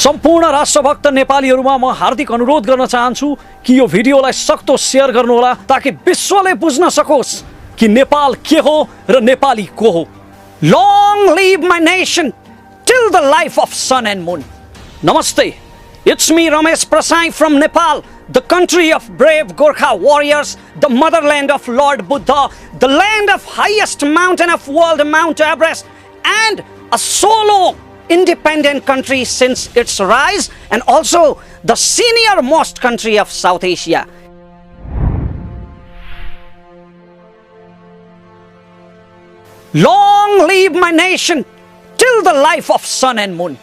सम्पूर्ण राष्ट्रभक्त नेपालीहरुमा म हार्दिक अनुरोध गर्न चाहन्छु कि यो भिडियोलाई सक्दो शेयर गर्नुहोला ताकि विश्वले बुझ्न सकोस् कि नेपाल के हो र नेपाली को हो। Long live my nation till the life of sun and moon. Namaste. It's me Ramesh Prasai from Nepal, the country of brave Gorkha warriors, the motherland of Lord Buddha, the land of highest mountain of world Mount Everest, and a solo independent country since its rise, and also the senior most country of South Asia. Long live my nation till the life of sun and moon.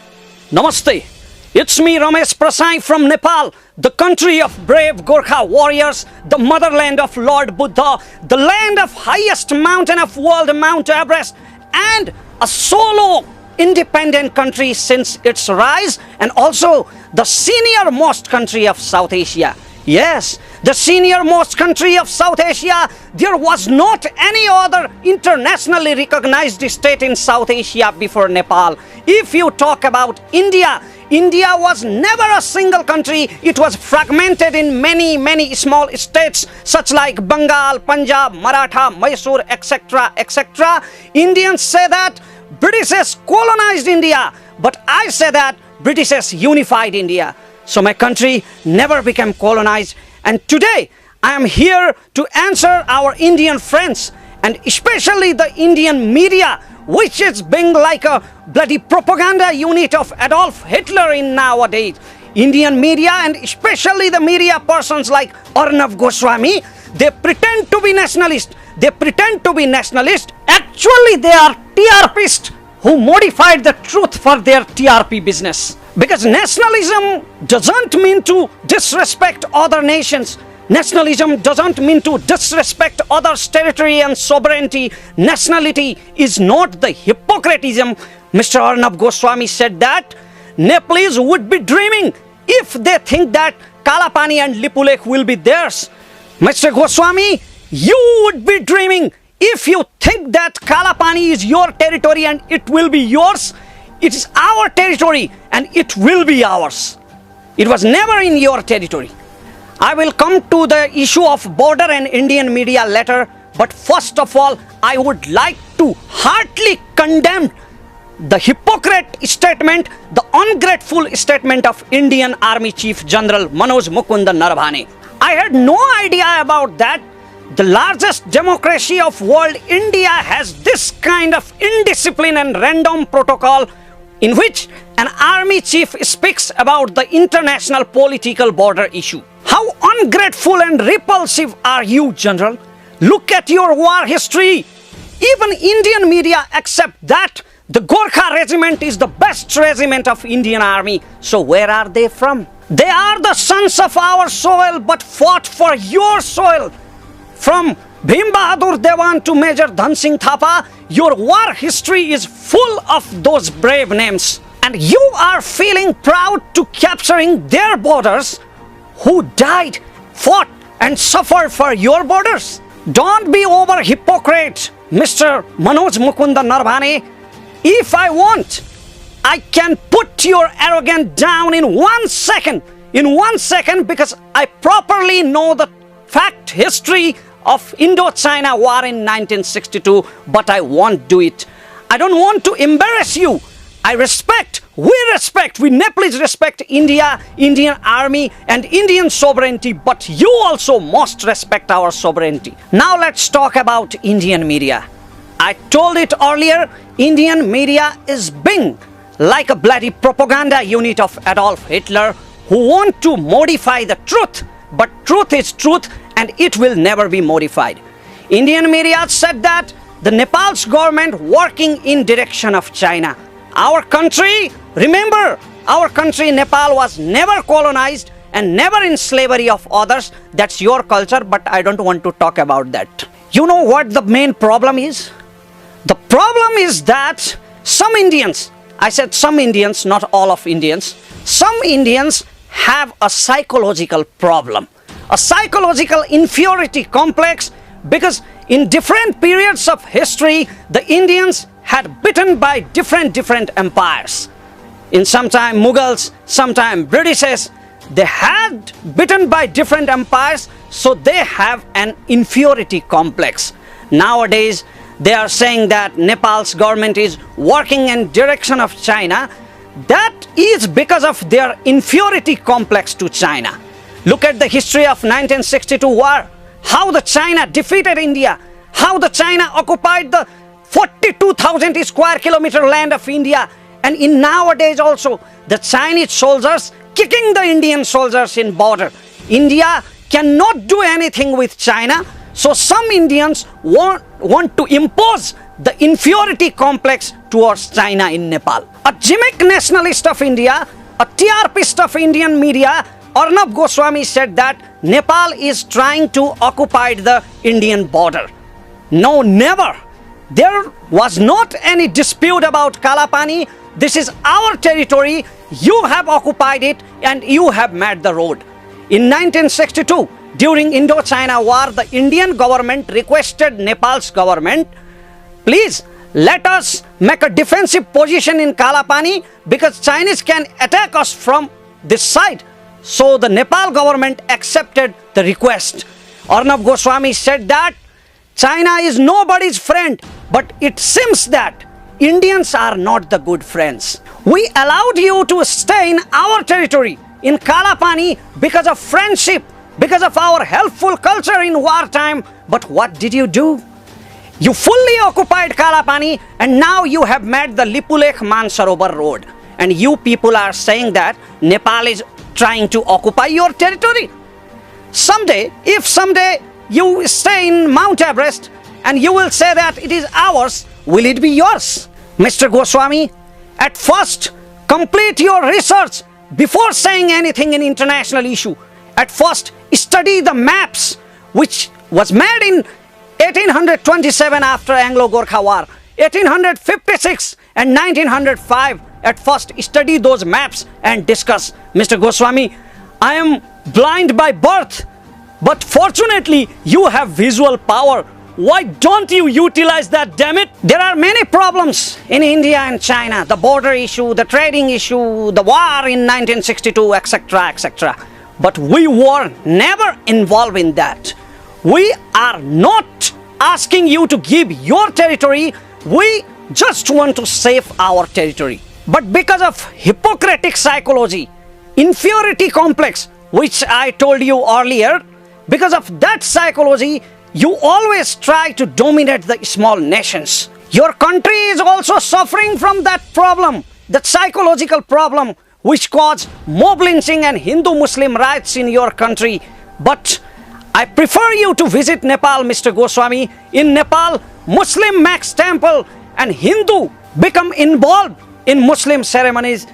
Namaste. It's me Ramesh Prasai from Nepal, the country of brave Gorkha warriors, the motherland of Lord Buddha, the land of highest mountain of world Mount Everest, and a solo independent country since its rise, and also the senior most country of South Asia. Yes, the senior most country of South Asia. There was not any other internationally recognized state in South Asia before Nepal. If you talk about India, India was never a single country. It was fragmented in many small states such like Bengal, Punjab, Maratha, Mysore, etc. etc. Indians say that Britishers colonized India, but I say that Britishers unified India. So my country never became colonized, and today I am here to answer our Indian friends and especially the Indian media, which is being like a bloody propaganda unit of Adolf Hitler in nowadays. Indian media and especially the media persons like Arnab Goswami, they pretend to be nationalist. They pretend to be nationalist. Actually, they are TRPists who modified the truth for their TRP business. Because nationalism doesn't mean to disrespect other nations. Nationalism doesn't mean to disrespect others' territory and sovereignty. Nationality is not the hypocritism. Mr. Arnab Goswami said that Nepalese would be dreaming if they think that Kalapani and Lipulekh will be theirs. Mr. Goswami, you would be dreaming if you think that Kalapani is your territory and it will be yours. It is our territory and it will be ours. It was never in your territory. I will come to the issue of border and Indian media later, but first of all, I would like to heartily condemn the hypocrite statement, the ungrateful statement of Indian Army Chief General Manoj Mukund Naravane. I had no idea about that. The largest democracy of world, India, has this kind of indiscipline and random protocol in which an army chief speaks about the international political border issue. How ungrateful and repulsive are you, General? Look at your war history. Even Indian media accept that the Gorkha regiment is the best regiment of Indian army. So where are they from? They are the sons of our soil but fought for your soil. From Bhim Bahadur Dewan to Major Dhan Singh Thapa, your war history is full of those brave names. And you are feeling proud to capturing their borders who died, fought and suffered for your borders. Don't be over hypocrite, Mr. Manoj Mukund Naravane. If I want, I can put your arrogance down in 1 second. In 1 second, because I properly know the fact history of Indo-China war in 1962, but I won't do it. I don't want to embarrass you. We Nepalese respect India, Indian army and Indian sovereignty, but you also must respect our sovereignty. Now let's talk about Indian media. I told it earlier, Indian media is being like a bloody propaganda unit of Adolf Hitler who want to modify the truth, but truth is truth and it will never be modified. Indian media said that the Nepal's government working in direction of China. Our country, remember, our country Nepal was never colonized and never in slavery of others. That's your culture, but I don't want to talk about that. You know what the main problem is? The problem is that some Indians, I said some Indians, not all of Indians, some Indians have a psychological problem, a psychological inferiority complex, because in different periods of history, the Indians had bitten by different empires. In sometime Mughals, sometime Britishes, they had bitten by different empires, so they have an inferiority complex. Nowadays, they are saying that Nepal's government is working in direction of China. That is because of their inferiority complex to China. Look at the history of 1962 war, how the China defeated India, how the China occupied the 42,000 square kilometer land of India, and in nowadays also the Chinese soldiers kicking the Indian soldiers in border. India cannot do anything with China, so some Indians want to impose the inferiority complex towards China in Nepal. A gimmick nationalist of India, a TRPist of Indian media, Arnab Goswami said that Nepal is trying to occupy the Indian border. No, never. There was not any dispute about Kalapani. This is our territory. You have occupied it and you have made the road. In 1962, during Indo-China War, the Indian government requested Nepal's government, please let us make a defensive position in Kalapani because Chinese can attack us from this side. So the Nepal government accepted the request. Arnab Goswami said that China is nobody's friend, but it seems that Indians are not the good friends. We allowed you to stay in our territory, in Kalapani, because of friendship, because of our helpful culture in wartime. But what did you do? You fully occupied Kalapani and now you have made the Lipulekh Mansarovar road. And you people are saying that Nepal is trying to occupy your territory. Someday, if someday you stay in Mount Everest and you will say that it is ours, will it be yours? Mr. Goswami, at first, complete your research before saying anything in international issue. At first, study the maps which was made in 1827 after Anglo-Gorkha War, 1856 and 1905. At first, study those maps and discuss. Mr. Goswami, I am blind by birth, but fortunately, you have visual power. Why don't you utilize that, damn it? There are many problems in India and China. The border issue, the trading issue, the war in 1962, etc., etc. But we were never involved in that. We are not asking you to give your territory. We just want to save our territory. But because of Hippocratic psychology, inferiority complex, which I told you earlier, because of that psychology, you always try to dominate the small nations. Your country is also suffering from that problem, that psychological problem which caused mob lynching and Hindu-Muslim riots in your country. But I prefer you to visit Nepal, Mr. Goswami. In Nepal, Muslim makes temple and Hindu become involved in Muslim ceremonies.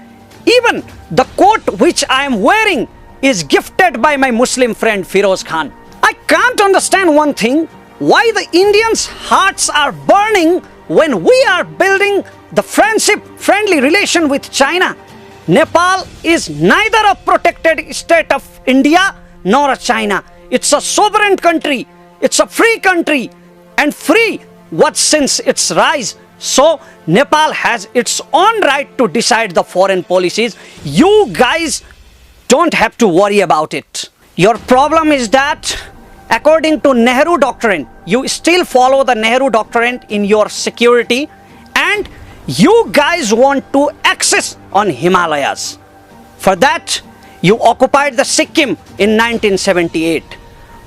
Even the coat which I am wearing is gifted by my Muslim friend Firoz Khan. I can't understand one thing, why the Indians' hearts are burning when we are building the friendly relation with China. Nepal is neither a protected state of India nor a China. It's a sovereign country. It's a free country, and free was since its rise. So Nepal has its own right to decide the foreign policies. You guys don't have to worry about it. Your problem is that according to Nehru doctrine, you still follow the Nehru doctrine in your security, and you guys want to access on Himalayas. For that, you occupied the Sikkim in 1978.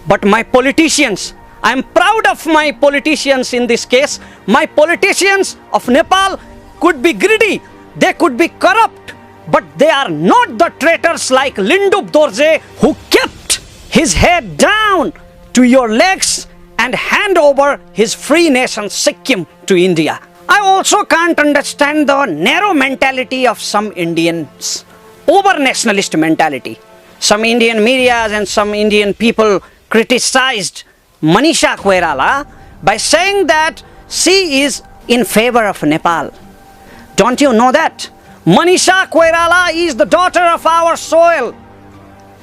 But my politicians, I am proud of my politicians in this case. My politicians of Nepal could be greedy, they could be corrupt, but they are not the traitors like Lindup Dorje, who kept his head down to your legs and hand over his free nation Sikkim to India. I also can't understand the narrow mentality of some Indians, over-nationalist mentality. Some Indian media and some Indian people criticized Manisha Koirala by saying that she is in favor of Nepal. Don't you know that? Manisha Koirala is the daughter of our soil.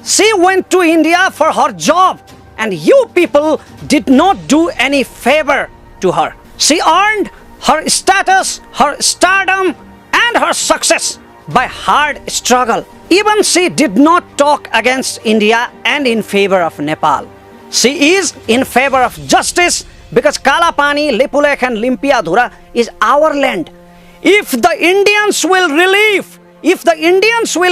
She went to India for her job, and you people did not do any favor to her. She earned her status, her stardom, and her success by hard struggle. Even she did not talk against India and in favor of Nepal. She is in favor of justice because Kalapani, Lipulekh and Limpiadhura is our land. If the Indians will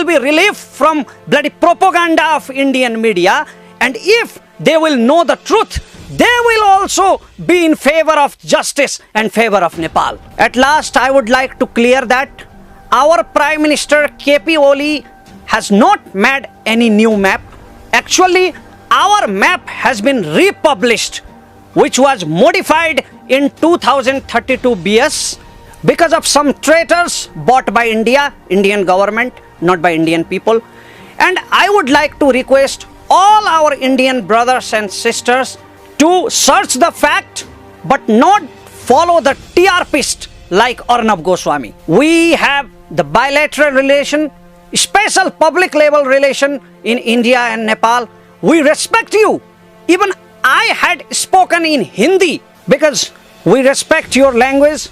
be relieved from bloody propaganda of Indian media, and if they will know the truth, they will also be in favor of justice and favor of Nepal. At last, I would like to clear that our Prime Minister KP Oli has not made any new map. Actually, our map has been republished, which was modified in 2032 BS because of some traitors bought by Indian government, not by Indian people. And I would like to request all our Indian brothers and sisters to search the fact but not follow the TRPist like Arnab Goswami. We have the bilateral relation, special public level relation in India and Nepal. We respect you. Even I had spoken in Hindi because we respect your language.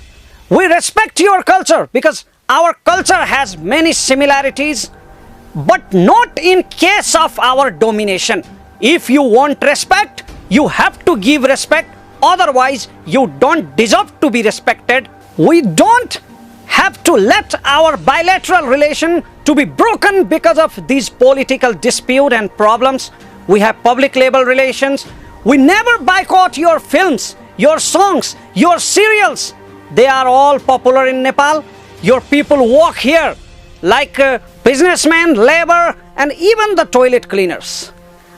We respect your culture because our culture has many similarities, but not in case of our domination. If you want respect, you have to give respect. Otherwise, you don't deserve to be respected. We don't have to let our bilateral relation to be broken because of these political dispute and problems. We have public level relations. We never boycott your films, your songs, your serials. They are all popular in Nepal. Your people walk here like businessmen, labor, and even the toilet cleaners.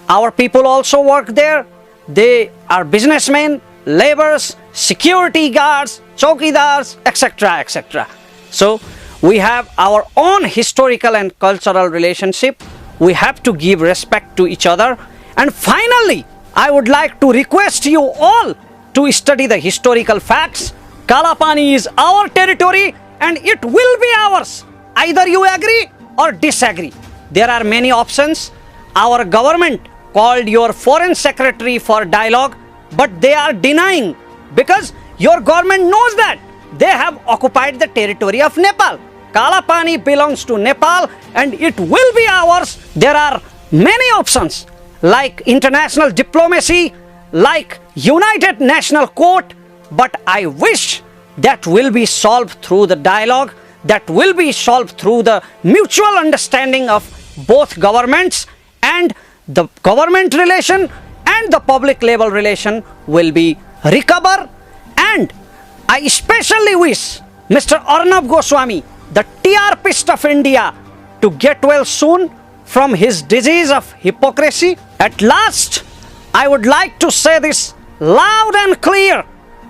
Our people also work there. They are businessmen, laborers, security guards, chowkidars, etc., etc. So we have our own historical and cultural relationship. We have to give respect to each other. And finally, I would like to request you all to study the historical facts. Kalapani is our territory and it will be ours. Either you agree or disagree. There are many options. Our government called your foreign secretary for dialogue, but they are denying because your government knows that they have occupied the territory of Nepal. Kalapani belongs to Nepal and it will be ours. There are many options like international diplomacy, like United National Court, but I wish that will be solved through the dialogue, that will be solved through the mutual understanding of both governments, and the government relation and the public level relation will be recovered. And I especially wish Mr. Arnab Goswami, the TRPist of India, to get well soon from his disease of hypocrisy. At last, I would like to say this loud and clear.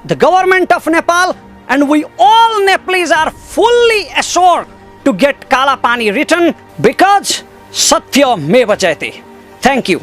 The government of Nepal and we all Nepalese are fully assured to get Kalapani written because Satya Meva Jayate. Thank you.